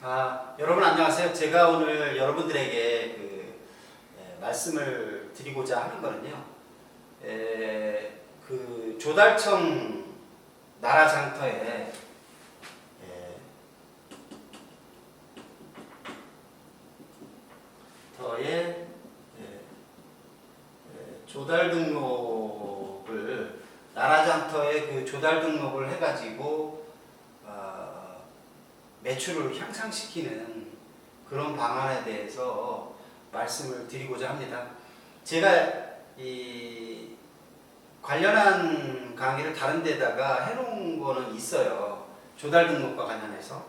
여러분 안녕하세요. 제가 오늘 여러분들에게 말씀을 드리고자 하는 거는요. 그 조달청 나라장터에 조달 등록을 나라장터에 그 조달 등록을 해가지고 매출을 향상시키는 그런 방안에 대해서 말씀을 드리고자 합니다. 제가 이 관련한 강의를 다른 데다가 해놓은 거는 있어요. 조달 등록과 관련해서.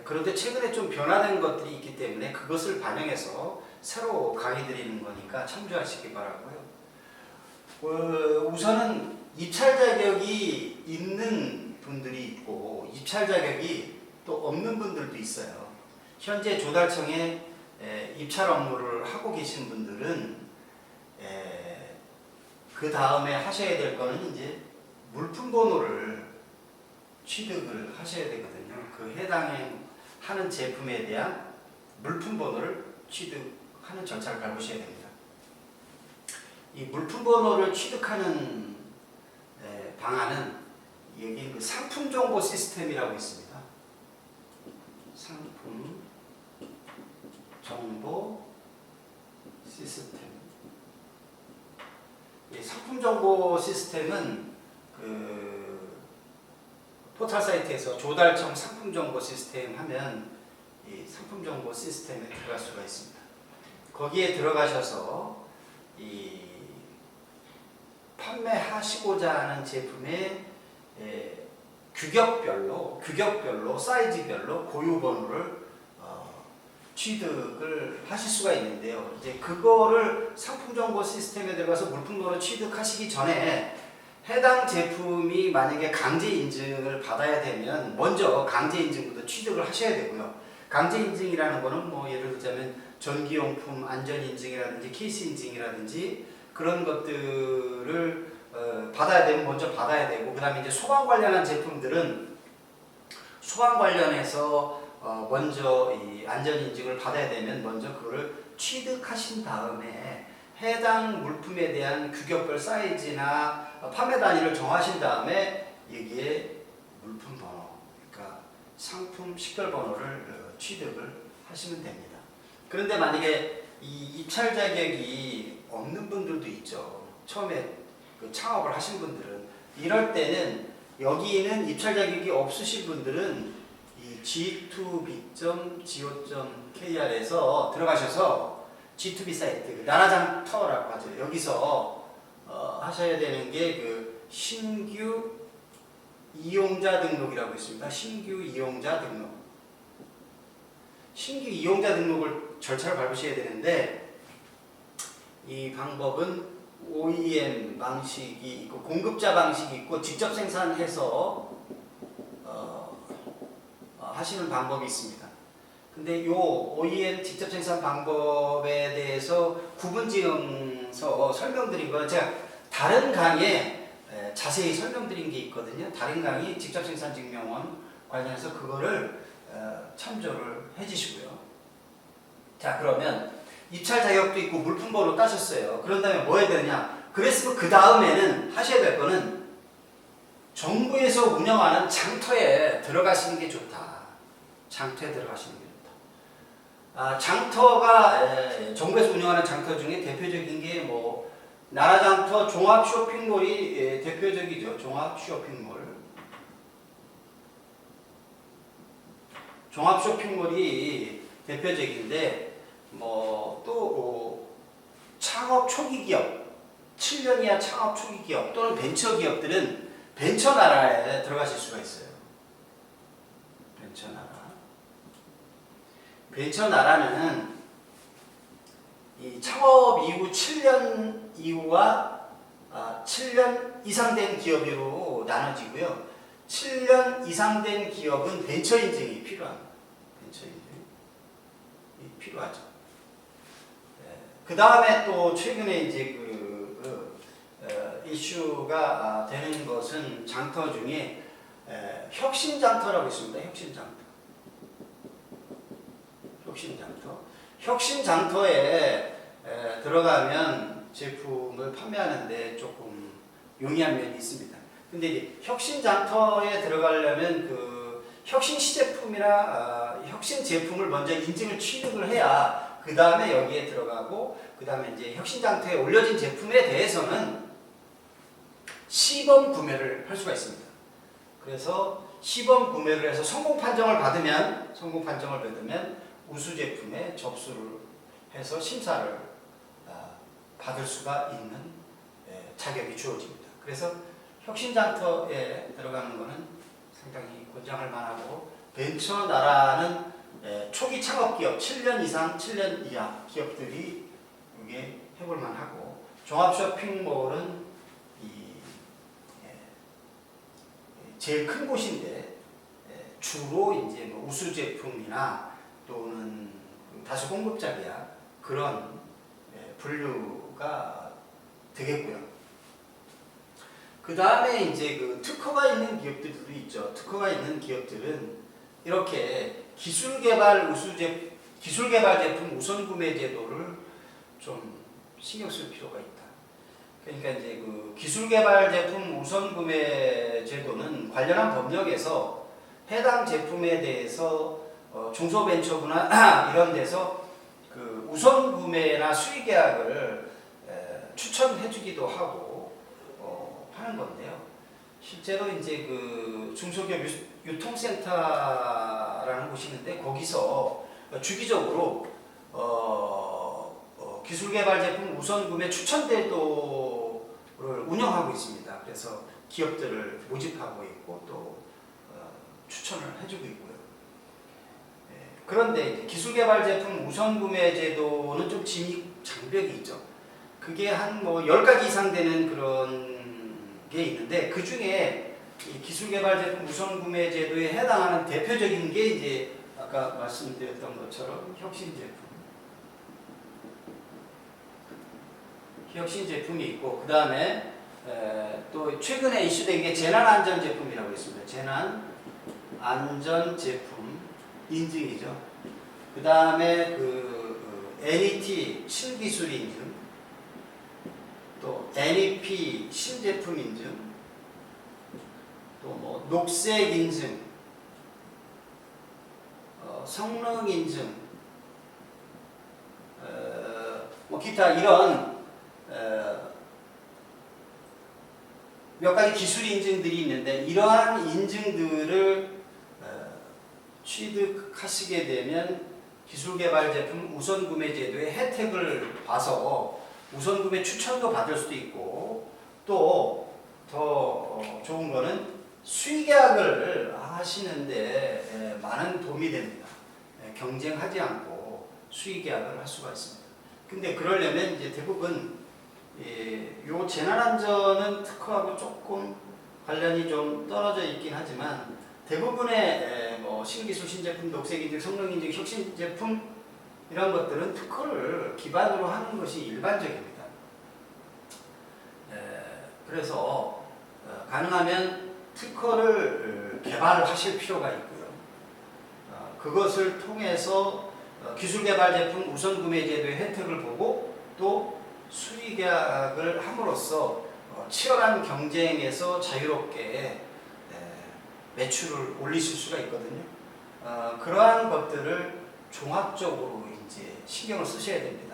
그런데 최근에 좀 변화된 것들이 있기 때문에 그것을 반영해서 새로 강의 드리는 거니까 참조하시기 바라고요. 우선은 입찰 자격이 있는 분들이 있고 입찰 자격이 또 없는 분들도 있어요. 현재 조달청에 입찰 업무를 하고 계신 분들은 그 다음에 하셔야 될 거는 이제 물품 번호를 취득을 하셔야 되거든요. 그 해당에 하는 제품에 대한 물품 번호를 취득하는 절차를 밟으셔야 됩니다. 이 물품 번호를 취득하는 방안은 여기 그 상품 정보 시스템이라고 있습니다. 상품 정보 시스템. 이 상품 정보 시스템은 그 포털 사이트에서 조달청 상품 정보 시스템 하면 이 상품 정보 시스템에 들어갈 수가 있습니다. 거기에 들어가셔서 이 판매하시고자 하는 제품의 규격별로 사이즈별로 고유 번호를 취득을 하실 수가 있는데요. 이제 그거를 상품 정보 시스템에 들어가서 물품 번호 취득하시기 전에 해당 제품이 만약에 강제 인증을 받아야 되면 먼저 강제 인증부터 취득을 하셔야 되고요. 강제 인증이라는 거는 뭐 예를 들자면 전기용품 안전 인증이라든지 케이스 인증이라든지 그런 것들을 받아야 되면 먼저 받아야 되고, 그 다음에 이제 소방 관련한 제품들은 소방 관련해서 먼저 이 안전 인증을 받아야 되면 먼저 그거를 취득하신 다음에 해당 물품에 대한 규격별 사이즈나 판매 단위를 정하신 다음에 여기에 물품 번호, 그러니까 상품 식별 번호를 취득을 하시면 됩니다. 그런데 만약에 이 입찰 자격이 없는 분들도 있죠. 처음에 그 창업을 하신 분들은 이럴 때는 여기는 입찰 자격이 없으신 분들은 이 g2b.go.kr에서 들어가셔서 G2B 사이트, 나라장터라고 하죠. 여기서 하셔야 되는 게 그 신규 이용자 등록이라고 있습니다. 신규 이용자 등록. 신규 이용자 등록을 절차를 밟으셔야 되는데 이 방법은 OEM 방식이 있고 공급자 방식이 있고 직접 생산해서 하시는 방법이 있습니다. 근데 요 OEM 직접 생산 방법에 대해서 구분지어서 설명드린 건 제가 다른 강의에 자세히 설명드린 게 있거든요. 다른 강의 직접 생산 증명원 관련해서 그거를 참조를 해주시고요. 자, 그러면 입찰 자격도 있고 물품 번호 따셨어요. 그런 다음에 뭐 해야 되느냐? 그랬으면 그 다음에는 하셔야 될 거는 정부에서 운영하는 장터에 들어가시는 게 좋다. 장터에 들어가시는 게 좋다. 장터가 정부에서 운영하는 장터 중에 대표적인 게 뭐 나라장터 종합 쇼핑몰이 대표적이죠. 종합 쇼핑몰. 종합 쇼핑몰이 대표적인데 뭐 또 창업 초기 기업, 7년 이하 창업 초기 기업 또는 벤처 기업들은 벤처 나라에 들어가실 수가 있어요. 벤처 나라. 벤처 나라는 이 창업 이후 7년 이후와 7년 이상 된 기업으로 나눠지고요. 7년 이상 된 기업은 벤처 인증이 필요합니다. 벤처 인증이 필요하죠. 그 다음에 또 최근에 이제 이슈가 되는 것은 장터 중에 혁신장터라고 있습니다. 혁신장터. 혁신 장터에 들어가면 제품을 판매하는데 조금 용이한 면이 있습니다. 근데 이제 혁신 장터에 들어가려면 그 혁신 시제품이나 혁신 제품을 먼저 인증을 취득을 해야 그 다음에 여기에 들어가고 그 다음에 이제 혁신 장터에 올려진 제품에 대해서는 시범 구매를 할 수가 있습니다. 그래서 시범 구매를 해서 성공 판정을 받으면 우수 제품에 접수를 해서 심사를 받을 수가 있는 자격이 주어집니다. 그래서 혁신장터에 들어가는 것은 상당히 권장할 만하고, 벤처나라는 초기 창업 기업 7년 이상 7년 이하 기업들이 이게 해볼 만하고, 종합 쇼핑몰은 제일 큰 곳인데 주로 이제 뭐 우수 제품이나 또는 다수 공급자비야 그런 분류가 되겠고요. 그 다음에 이제 그 특허가 있는 기업들도 있죠. 특허가 있는 기업들은 이렇게 기술개발 제품 우선 구매 제도를 좀 신경 쓸 필요가 있다. 그러니까 이제 그 기술개발 제품 우선 구매 제도는 관련한 법령에서 해당 제품에 대해서 중소벤처부나 이런 데서 그 우선 구매나 수의 계약을 추천해주기도 하고 하는 건데요. 실제로 이제 그 중소기업 유통센터라는 곳이 있는데 거기서 주기적으로 기술개발 제품 우선 구매 추천 제도를 운영하고 있습니다. 그래서 기업들을 모집하고 있고 또 추천을 해주고 있고요. 그런데 기술개발 제품 우선 구매 제도는 좀 장벽이 있죠. 그게 한 뭐 10가지 이상 되는 그런 게 있는데, 그 중에 기술개발 제품 우선 구매 제도에 해당하는 대표적인 게 이제 아까 말씀드렸던 것처럼 혁신 제품이 있고, 그 다음에 또 최근에 이슈된 게 재난안전 제품이라고 있습니다. 재난안전 제품 인증이죠. 그 다음에 그 NET 신기술 인증, 또 NEP 신제품 인증, 또 뭐 녹색 인증, 성능 인증, 뭐 기타 이런 몇 가지 기술 인증들이 있는데, 이러한 인증들을 취득하시게 되면 기술개발 제품 우선 구매 제도의 혜택을 봐서 우선 구매 추천도 받을 수도 있고, 또 더 좋은 거는 수의계약을 하시는데 많은 도움이 됩니다. 경쟁하지 않고 수의계약을 할 수가 있습니다. 근데 그러려면 이제 대부분 요 재난안전은 특허하고 조금 관련이 좀 떨어져 있긴 하지만, 대부분의 뭐 신기술, 신제품, 녹색인증, 성능인증, 혁신제품 이런 것들은 특허를 기반으로 하는 것이 일반적입니다. 그래서 가능하면 특허를 개발하실 필요가 있고요. 그것을 통해서 기술개발 제품 우선 구매 제도의 혜택을 보고 또 수의계약을 함으로써 치열한 경쟁에서 자유롭게 매출을 올리실 수가 있거든요. 그러한 것들을 종합적으로 이제 신경을 쓰셔야 됩니다.